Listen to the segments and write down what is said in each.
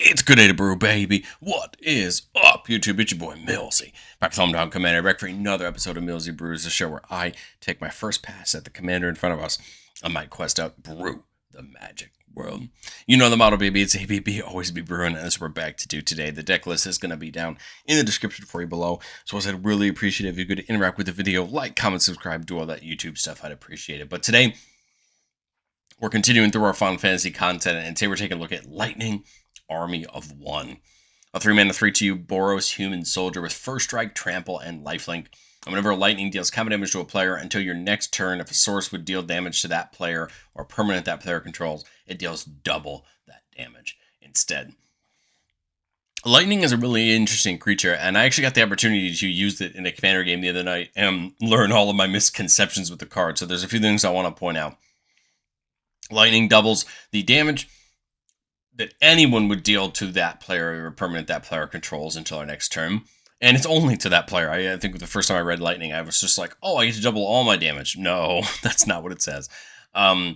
It's good day to brew, baby. What is up, YouTube? It's your boy, Millsy. Back with Hometown Commander, back for another episode of Millsy Brews, the show where I take my first pass at the commander in front of us on my quest out brew the magic world. You know the motto, baby. It's ABB, always be brewing, and that's what we're back to do today. The deck list is going to be down in the description for you below. So I'd really appreciate it if you could interact with the video, like, comment, subscribe, do all that YouTube stuff. I'd appreciate it. But today, we're continuing through our Final Fantasy content, and today we're taking a look at Lightning Army of One. A 3-mana 3/2 Boros human soldier with First Strike, Trample, and Lifelink. And whenever lightning deals combat damage to a player until your next turn, if a source would deal damage to that player or permanent that player controls, it deals double that damage instead. Lightning is a really interesting creature, and I actually got the opportunity to use it in a commander game the other night and learn all of my misconceptions with the card. So there's a few things I want to point out. Lightning doubles the damage that anyone would deal to that player or permanent that player controls until our next turn. And it's only to that player. I think the first time I read Lightning, I was just like, oh, I get to double all my damage. No, that's not what it says. But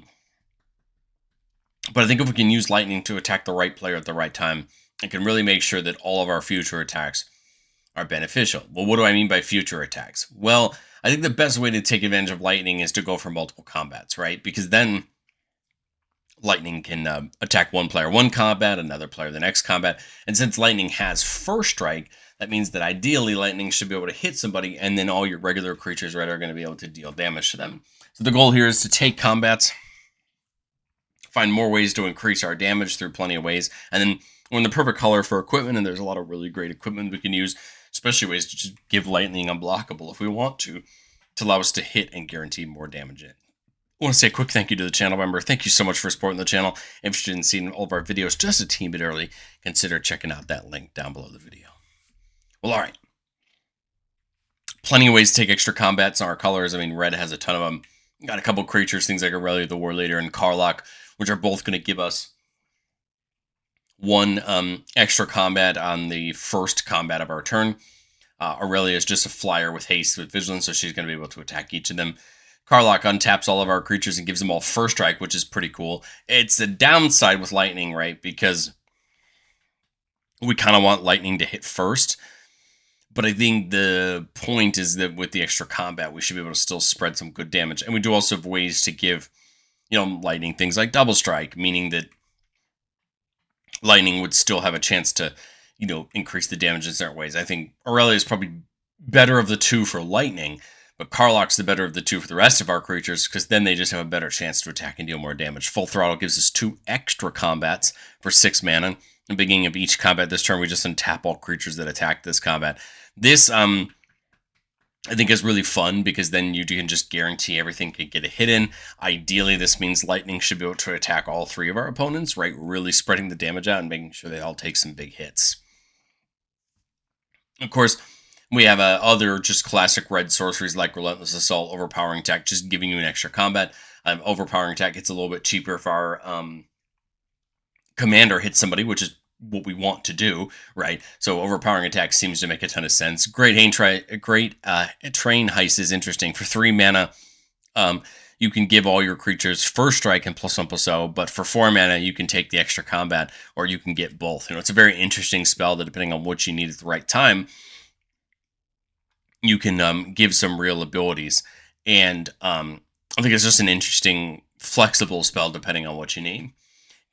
I think if we can use Lightning to attack the right player at the right time, it can really make sure that all of our future attacks are beneficial. Well, what do I mean by future attacks? Well, I think the best way to take advantage of Lightning is to go for multiple combats, right? Because then Lightning can attack one player one combat, another player the next combat. And since Lightning has First Strike, that means that ideally Lightning should be able to hit somebody, and then all your regular creatures, right, are going to be able to deal damage to them. So the goal here is to take combats, find more ways to increase our damage through plenty of ways, and then we're in the perfect color for equipment, and there's a lot of really great equipment we can use, especially ways to just give Lightning unblockable if we want to allow us to hit and guarantee more damage in. I want to say a quick thank you to the channel member. Thank you so much for supporting the channel. If you're interested in seeing all of our videos just a teeny bit early, consider checking out that link down below the video. Well, all right. Plenty of ways to take extra combats on our colors. I mean, red has a ton of them. Got a couple creatures, things like Aurelia the War Leader and Karlach, which are both going to give us one extra combat on the first combat of our turn. Aurelia is just a flyer with haste with vigilance, so she's going to be able to attack each of them. Karlach untaps all of our creatures and gives them all First Strike, which is pretty cool. It's a downside with Lightning, right? Because we kind of want Lightning to hit first. But I think the point is that with the extra combat, we should be able to still spread some good damage. And we do also have ways to give, Lightning things like Double Strike, meaning that Lightning would still have a chance to, increase the damage in certain ways. I think Aurelia is probably better of the two for Lightning, but Karlach's the better of the two for the rest of our creatures, because then they just have a better chance to attack and deal more damage. Full Throttle gives us 2 extra combats for 6 mana. At the beginning of each combat this turn, we just untap all creatures that attack this combat. This, I think, is really fun, because then you can just guarantee everything can get a hit in. Ideally, this means Lightning should be able to attack all 3 of our opponents, right? Really spreading the damage out and making sure they all take some big hits. Of course, we have other just classic red sorceries like Relentless Assault, Overpowering Attack, just giving you an extra combat. Overpowering Attack gets a little bit cheaper if our commander hits somebody, which is what we want to do, right? So Overpowering Attack seems to make a ton of sense. Train Heist is interesting. For 3 mana, you can give all your creatures First Strike and +1/+0, but for 4 mana, you can take the extra combat, or you can get both. It's a very interesting spell that, depending on what you need at the right time, you can give some real abilities. And I think it's just an interesting, flexible spell depending on what you need.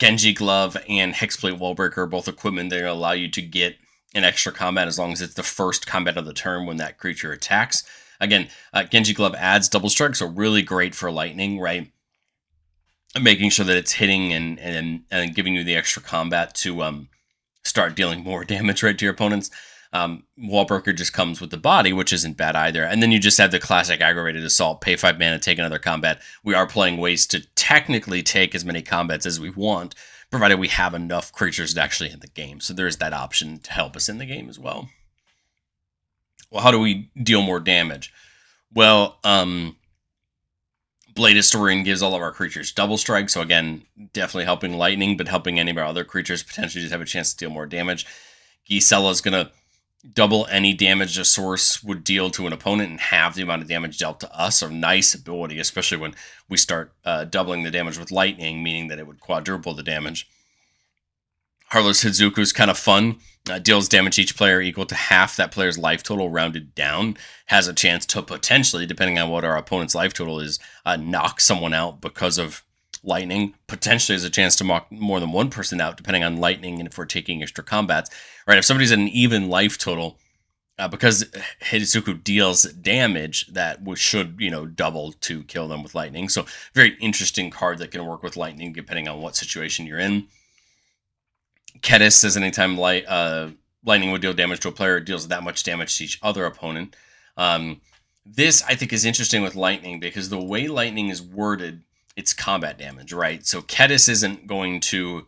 Genji Glove and Hexblade Wallbreaker are both equipment that allow you to get an extra combat as long as it's the first combat of the turn when that creature attacks. Again, Genji Glove adds Double Strike, so really great for Lightning, right? Making sure that it's hitting and giving you the extra combat to start dealing more damage, right, to your opponents. Wallbreaker just comes with the body, which isn't bad either. And then you just have the classic Aggravated Assault, pay 5 mana, take another combat. We are playing ways to technically take as many combats as we want, provided we have enough creatures to actually hit the game. So there's that option to help us in the game as well. Well, how do we deal more damage? Well, Blade Historian gives all of our creatures Double Strike, so again, definitely helping Lightning, but helping any of our other creatures potentially just have a chance to deal more damage. Gisela is going to double any damage a source would deal to an opponent and have the amount of damage dealt to us. A nice ability, especially when we start doubling the damage with lightning, meaning that it would quadruple the damage. Heartless Hizuku is kind of fun. Deals damage to each player equal to half that player's life total rounded down. Has a chance to potentially, depending on what our opponent's life total is, knock someone out because of lightning. Potentially has a chance to knock more than one person out, depending on lightning and if we're taking extra combats. Right? If somebody's at an even life total, because Hizuku deals damage, that should double to kill them with lightning. So very interesting card that can work with lightning depending on what situation you're in. Kedis says anytime lightning would deal damage to a player, it deals that much damage to each other opponent. This, I think, is interesting with lightning because the way lightning is worded, it's combat damage, right? So Kedis isn't going to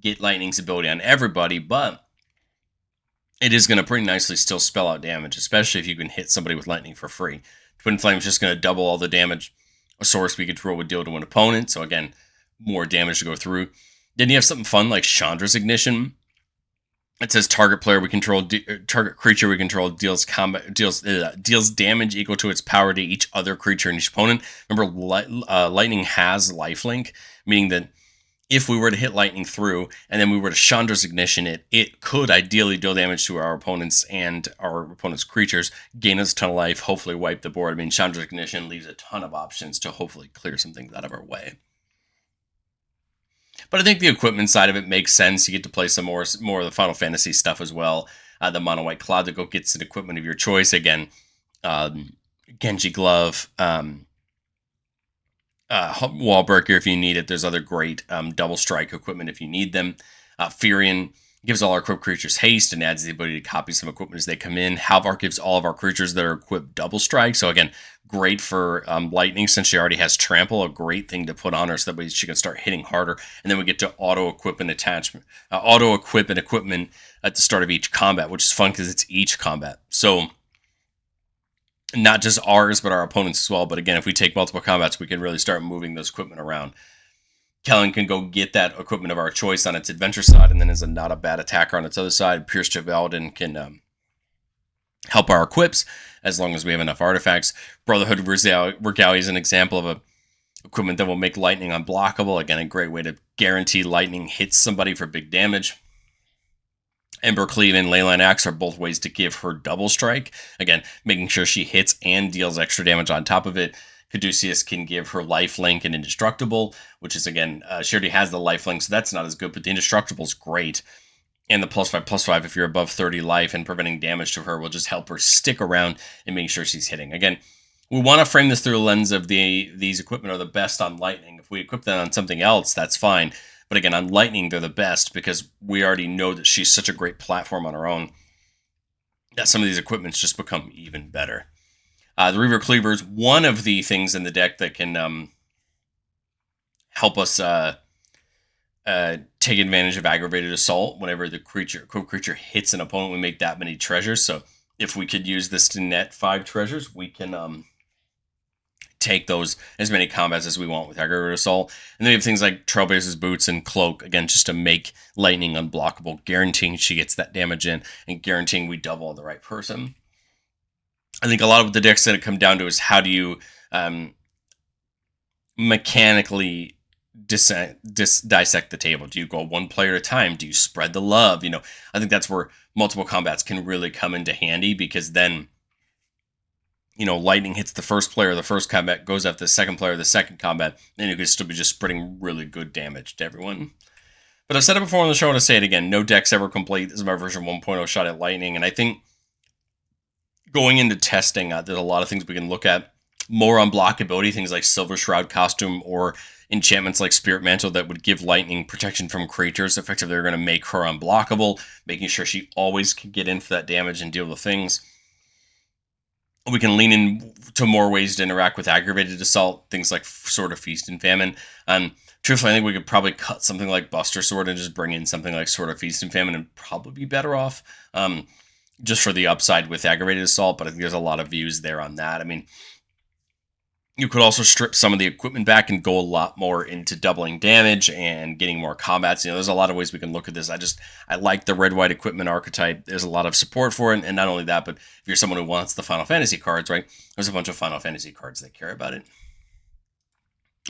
get lightning's ability on everybody, but it is going to pretty nicely still spell out damage, especially if you can hit somebody with lightning for free. Twin Flame is just going to double all the damage a Source Speed Control would deal to an opponent, so again, more damage to go through. Then you have something fun like Chandra's Ignition. It says target player we control, target creature we control deals damage equal to its power to each other creature and each opponent. Remember, lightning has lifelink, meaning that if we were to hit lightning through and then we were to Chandra's Ignition it could ideally deal damage to our opponents and our opponents' creatures, gain us a ton of life, hopefully wipe the board. I mean, Chandra's Ignition leaves a ton of options to hopefully clear some things out of our way. But I think the equipment side of it makes sense. You get to play some more of the Final Fantasy stuff as well. The Mono White Cloud that gets an equipment of your choice. Again, Genji Glove, Wall Breaker if you need it. There's other great double strike equipment if you need them. Furion gives all our equipped creatures haste and adds the ability to copy some equipment as they come in. Halvar gives all of our creatures that are equipped double strike. So again, great for lightning since she already has trample. A great thing to put on her so that way she can start hitting harder. And then we get to auto equip an equipment at the start of each combat, which is fun because it's each combat. So not just ours, but our opponents as well. But again, if we take multiple combats, we can really start moving those equipment around. Kellen can go get that equipment of our choice on its adventure side, and then as a not a bad attacker on its other side, Pierce Chevalden can help our equips as long as we have enough artifacts. Brotherhood of Regalia is an example of a equipment that will make lightning unblockable. Again, a great way to guarantee lightning hits somebody for big damage. Ember Cleave and Leyline Axe are both ways to give her double strike. Again, making sure she hits and deals extra damage on top of it. Caduceus can give her lifelink and indestructible, which is, again, she already has the lifelink, so that's not as good, but the indestructible is great. And the +5/+5, if you're above 30 life and preventing damage to her, will just help her stick around and making sure she's hitting. Again, we want to frame this through the lens of these equipment are the best on lightning. If we equip them on something else, that's fine. But again, on lightning, they're the best because we already know that she's such a great platform on her own that some of these equipments just become even better. The Reaver Cleaver is one of the things in the deck that can help us take advantage of aggravated assault. Whenever the creature hits an opponent, we make that many treasures. So if we could use this to net 5 treasures, we can take those as many combats as we want with aggravated assault. And then we have things like Trailblazer's Boots and Cloak, again, just to make lightning unblockable, guaranteeing she gets that damage in and guaranteeing we double on the right person. I think a lot of the decks that it come down to is how do you mechanically dissect the table? Do you go one player at a time? Do you spread the love? I think that's where multiple combats can really come into handy because then, lightning hits the first player of the first combat, goes after the second player of the second combat, and you could still be just spreading really good damage to everyone. But I've said it before on the show, and I'll say it again. No deck's ever complete. This is my version 1.0 shot at lightning, and I think going into testing, there's a lot of things we can look at. More unblockability, things like Silver Shroud Costume or enchantments like Spirit Mantle that would give lightning protection from creatures. Effectively, they're going to make her unblockable, making sure she always can get in for that damage and deal with things. We can lean into more ways to interact with aggravated assault, things like Sword of Feast and Famine. Truthfully, I think we could probably cut something like Buster Sword and just bring in something like Sword of Feast and Famine and probably be better off. Just for the upside with aggravated assault, but I think there's a lot of views there on that. I mean, you could also strip some of the equipment back and go a lot more into doubling damage and getting more combats. There's a lot of ways we can look at this. I like the red-white equipment archetype. There's a lot of support for it, and not only that, but if you're someone who wants the Final Fantasy cards, right, there's a bunch of Final Fantasy cards that care about it.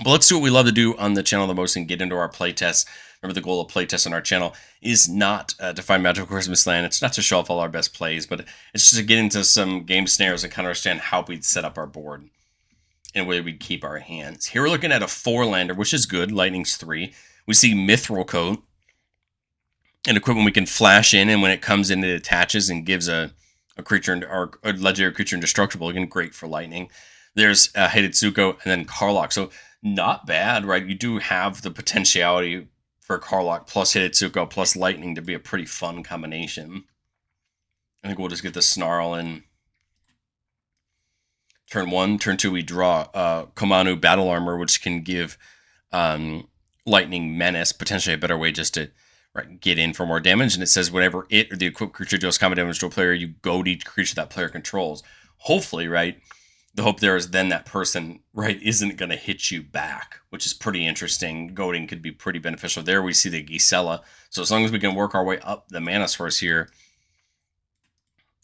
But let's do what we love to do on the channel the most and get into our playtests. Remember, the goal of playtests on our channel is not to find Magical Christmas Land. It's not to show off all our best plays, but it's just to get into some game scenarios and kind of understand how we'd set up our board and where we'd keep our hands. Here we're looking at a 4-lander, which is good. Lightning's 3. We see Mithril Coat, an equipment we can flash in, and when it comes in, it attaches and gives a creature or a legendary creature indestructible. Again, great for lightning. There's Hidetsuko and then Karlach. So not bad, right? You do have the potentiality for Karlach plus Hidetsuko plus lightning to be a pretty fun combination. I think we'll just get the Snarl in. Turn 1, turn 2, we draw Komanu Battle Armor, which can give Lightning Menace, potentially a better way just to get in for more damage. And it says whenever it or the equipped creature deals combat damage to a player, you goad each creature that player controls. Hopefully, right, the hope there is then that person, right, isn't going to hit you back, which is pretty interesting. Goading could be pretty beneficial. There we see the Gisela. So as long as we can work our way up the mana source here,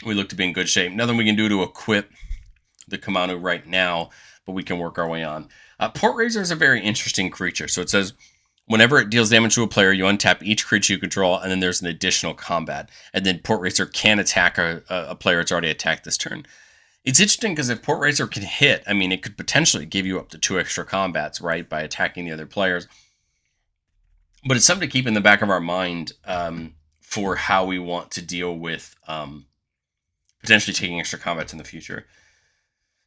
we look to be in good shape. Nothing we can do to equip the Komanu right now, but we can work our way on. Port Razor is a very interesting creature. So it says, whenever it deals damage to a player, you untap each creature you control, and then there's an additional combat. And then Port Racer can attack a player it's already attacked this turn. It's interesting because if Port Racer can hit, I mean, it could potentially give you up to 2 extra combats, right, by attacking the other players. But it's something to keep in the back of our mind for how we want to deal with potentially taking extra combats in the future.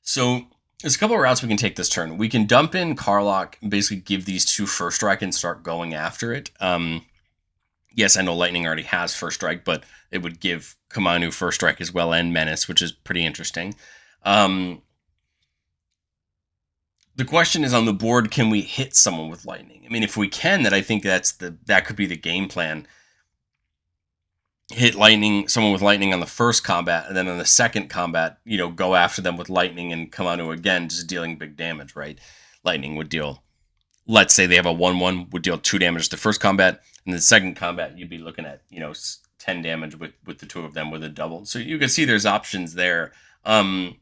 So there's a couple of routes we can take this turn. We can dump in Karlach and basically give these 2 First Strike and start going after it. Yes, I know Lightning already has First Strike, but it would give Komanu First Strike as well and Menace, which is pretty interesting. The question is on the board, can we hit someone with Lightning? I mean, if we can, then I think that could be the game plan. Hit someone with lightning on the first combat, and then on the second combat, go after them with lightning and Komanu again, just dealing big damage, right? Lightning would deal, let's say they have a 1/1, would deal 2 damage to the first combat, and the second combat, you'd be looking at, 10 damage with the 2 of them with a double. So you can see there's options there. I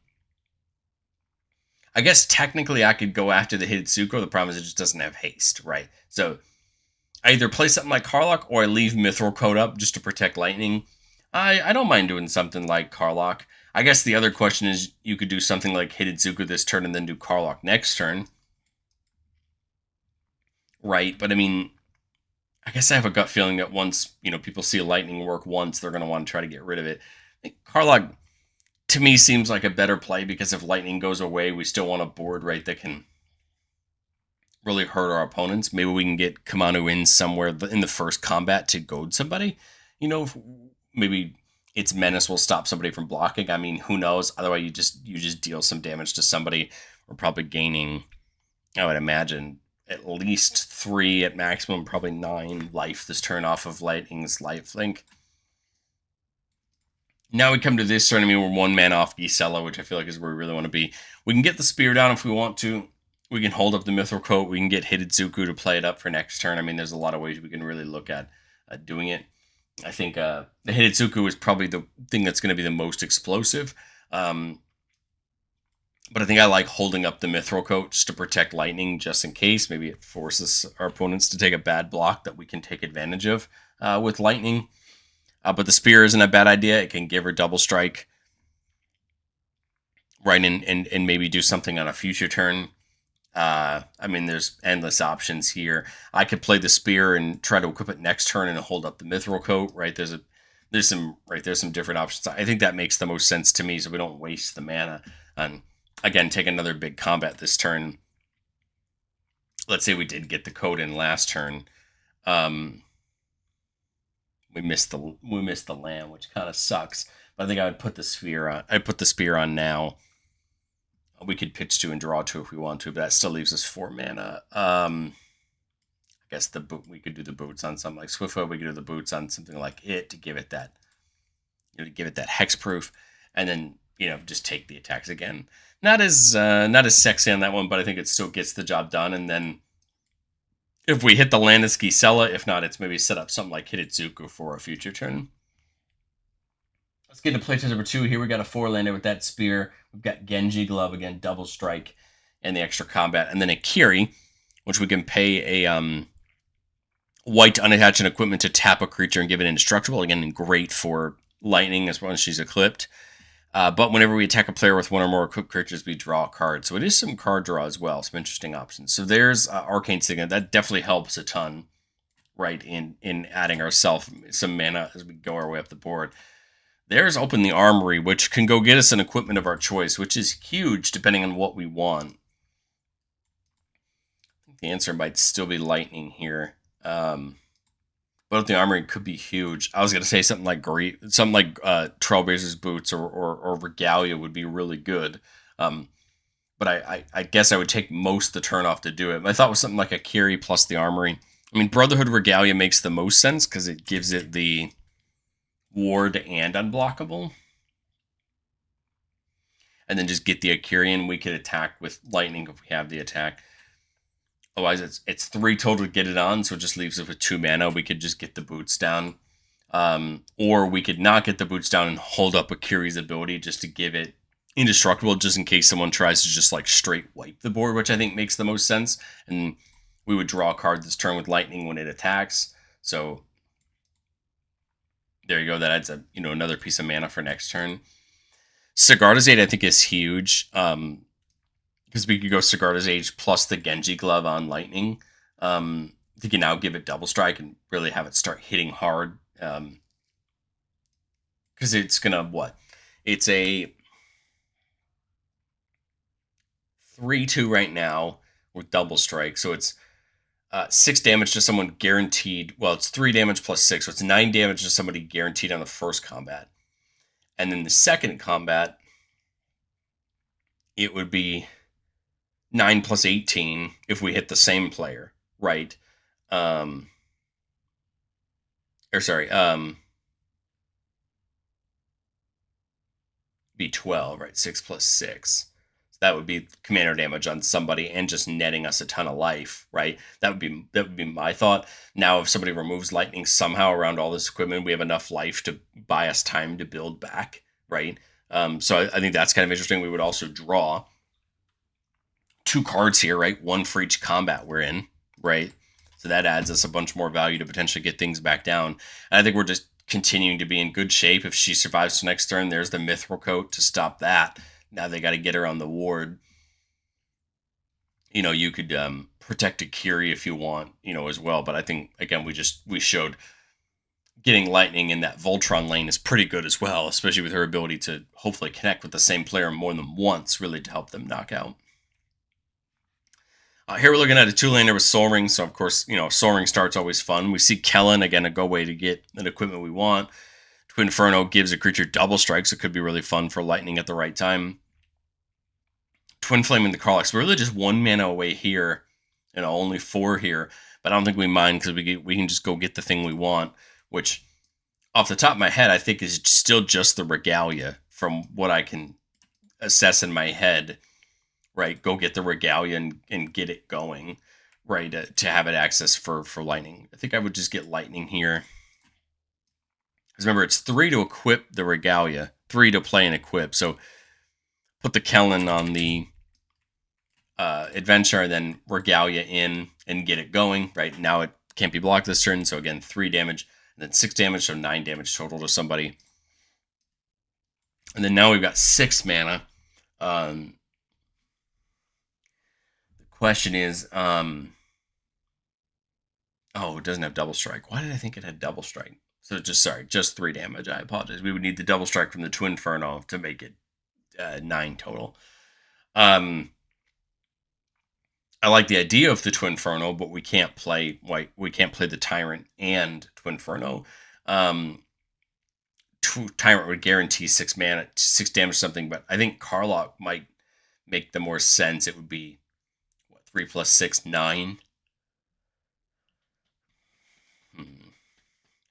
guess technically I could go after the Hidetsuko. The problem is it just doesn't have haste, right? So I either play something like Karlach or I leave Mithril Coat up just to protect lightning. I don't mind doing something like Karlach. I guess the other question is you could do something like Hidetsuko this turn and then do Karlach next turn. Right, but I mean, I guess I have a gut feeling that once, people see lightning work once, they're going to want to try to get rid of it. I think Karlach, to me, seems like a better play because if lightning goes away, we still want a board, right, that can really hurt our opponents. Maybe we can get Komanu in somewhere in the first combat to goad somebody. Maybe its menace will stop somebody from blocking. I mean, who knows? Otherwise, you just deal some damage to somebody. We're probably gaining, I would imagine, at least 3 at maximum, probably 9 life this turn off of Lightning's lifelink. Now we come to this turn. I mean, we're 1 mana off Gisela, which I feel like is where we really want to be. We can get the spear down if we want to. We can hold up the Mithril Coat. We can get Hidetsuko to play it up for next turn. I mean, there's a lot of ways we can really look at doing it. I think the Hidetsuko is probably the thing that's going to be the most explosive. But I think I like holding up the Mithril Coat just to protect lightning, just in case. Maybe it forces our opponents to take a bad block that we can take advantage of with lightning. But the spear isn't a bad idea. It can give her double strike. Right, and maybe do something on a future turn. I mean, there's endless options here. I could play the spear and try to equip it next turn and hold up the Mithril Coat, right? There's some different options. I think that makes the most sense to me, so we don't waste the mana. And again, take another big combat this turn. Let's say we did get the code in last turn. We missed the land, which kind of sucks. But I think I would put the spear on. I'd put the spear on now. We could pitch 2 and draw 2 if we want to, but that still leaves us 4 mana. I guess we could do the boots on something like Swiftfoot. We could do the boots on something like it to give it that, hexproof, and then just take the attacks again. Not as sexy on that one, but I think it still gets the job done. And then if we hit the land, it's Gisela. If not, it's maybe set up something like Hidetsuko for a future turn. Let's get into playtest number 2. Here we got a 4-lander with that spear. We've got Genji Glove, again, double strike, and the extra combat. And then a Kiri. which we can pay a white to unattach an equipment to tap a creature and give it indestructible. Again, great for lightning as long as she's equipped. But whenever we attack a player with one or more equipped creatures, we draw a card. So it is some card draw as well. Some interesting options. So there's Arcane Signet. That definitely helps a ton, right, in adding ourselves some mana as we go our way up the board. There's Open the Armory, which can go get us an equipment of our choice, which is huge depending on what we want. The answer might still be Lightning here. But the Armory could be huge. I was going to say something like Trailblazer's Boots or Regalia would be really good. But I guess I would take most the turn off to do it. My thought was something like a Kiri plus the Armory. I mean, Brotherhood Regalia makes the most sense because it gives it the ward and unblockable. And then just get the Akirian. We could attack with Lightning if we have the attack. Otherwise, it's 3 total to get it on, so it just leaves us with 2 mana. We could just get the boots down. Or we could not get the boots down and hold up Akiri's ability just to give it indestructible, just in case someone tries to just like straight wipe the board, which I think makes the most sense. And we would draw a card this turn with Lightning when it attacks. So there you go. That adds another piece of mana for next turn. Sigarda's Aid I think is huge. Because we could go Sigarda's Age plus the Genji Glove on Lightning. You can now give it Double Strike and really have it start hitting hard. Because it's going to, It's a 3-2 right now with Double Strike. So it's 6 damage to someone guaranteed. Well, it's 3 damage plus 6. So it's 9 damage to somebody guaranteed on the first combat. And then the second combat, it would be 9 plus 18 if we hit the same player, right? Be 12, right? 6 plus 6. So that would be commander damage on somebody and just netting us a ton of life, right? That would be my thought. Now, if somebody removes Lightning somehow around all this equipment, we have enough life to buy us time to build back, right? So I think that's kind of interesting. We would also draw 2 cards here, right? 1 for each combat we're in, right? So that adds us a bunch more value to potentially get things back down. And I think we're just continuing to be in good shape. If she survives the next turn, there's the Mithril Coat to stop that. Now they got to get her on the ward. You could protect a Kiri if you want, as well. But I think, again, we showed getting Lightning in that Voltron lane is pretty good as well, especially with her ability to hopefully connect with the same player more than once, really to help them knock out. Here we're looking at a 2-laner with Soul Ring, so of course, Soul Ring start's always fun. We see Kellen, again, a go way to get an equipment we want. Twin Inferno gives a creature double strikes, so it could be really fun for Lightning at the right time. Twin Flame in the Karlach, so we're really just 1 mana away here, only 4 here, but I don't think we mind because we can just go get the thing we want, which, off the top of my head, I think is still just the Regalia, from what I can assess in my head. Right, go get the Regalia and get it going, right, to have it access for Lightning. I think I would just get Lightning here. Because remember, it's 3 to equip the Regalia, 3 to play and equip. So put the Kellen on the Adventure, and then Regalia in and get it going. Right, now it can't be blocked this turn, so again, 3 damage, and then 6 damage, so 9 damage total to somebody. And then now we've got 6 mana. Question is, it doesn't have Double Strike. Why did I think it had Double Strike? So just 3 damage. I apologize. We would need the Double Strike from the Twin Inferno to make it 9 total. I like the idea of the Twin Inferno, but we can't play the Tyrant and Twin Inferno. Tyrant would guarantee 6 mana, 6 damage something, but I think Karlach might make the more sense. It would be 3 plus 6, 9.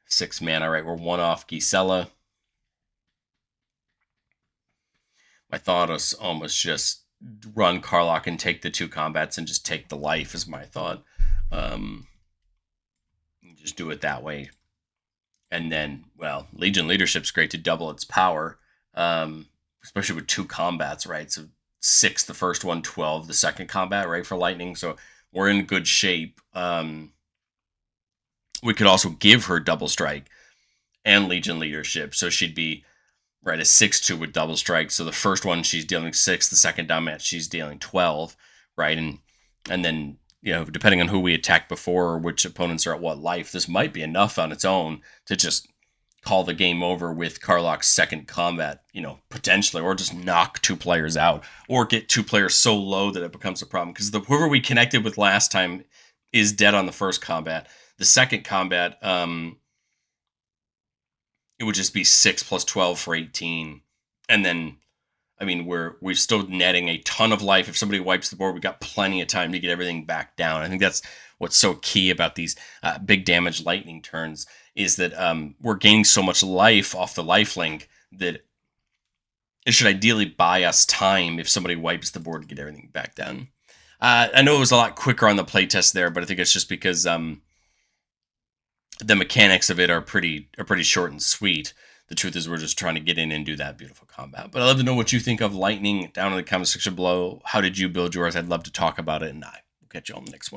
6 mana, right? We're 1 off Gisela. My thought was almost just run Karlach and take the 2 combats and just take the life is my thought. Just do it that way. And then, Legion Leadership's great to double its power, especially with 2 combats, right? So 6 the first one, 12 the second combat, right, for Lightning. So we're in good shape. We could also give her double strike and Legion leadership, so she'd be right a 6/2 with double strike. So the first one she's dealing 6, the second down match she's dealing 12, right? And then depending on who we attacked before or which opponents are at what life, this might be enough on its own to just call the game over with Karlach's second combat, potentially, or just knock 2 players out, or get 2 players so low that it becomes a problem. Because whoever we connected with last time is dead on the first combat. The second combat, it would just be 6 plus 12 for 18. And then, we're still netting a ton of life. If somebody wipes the board, we got plenty of time to get everything back down. I think that's what's so key about these big damage lightning turns, is that we're gaining so much life off the lifelink that it should ideally buy us time if somebody wipes the board to get everything back down. I know it was a lot quicker on the playtest there, but I think it's just because the mechanics of it are pretty short and sweet. The truth is we're just trying to get in and do that beautiful combat. But I'd love to know what you think of Lightning down in the comment section below. How did you build yours? I'd love to talk about it, and I will catch you on the next one.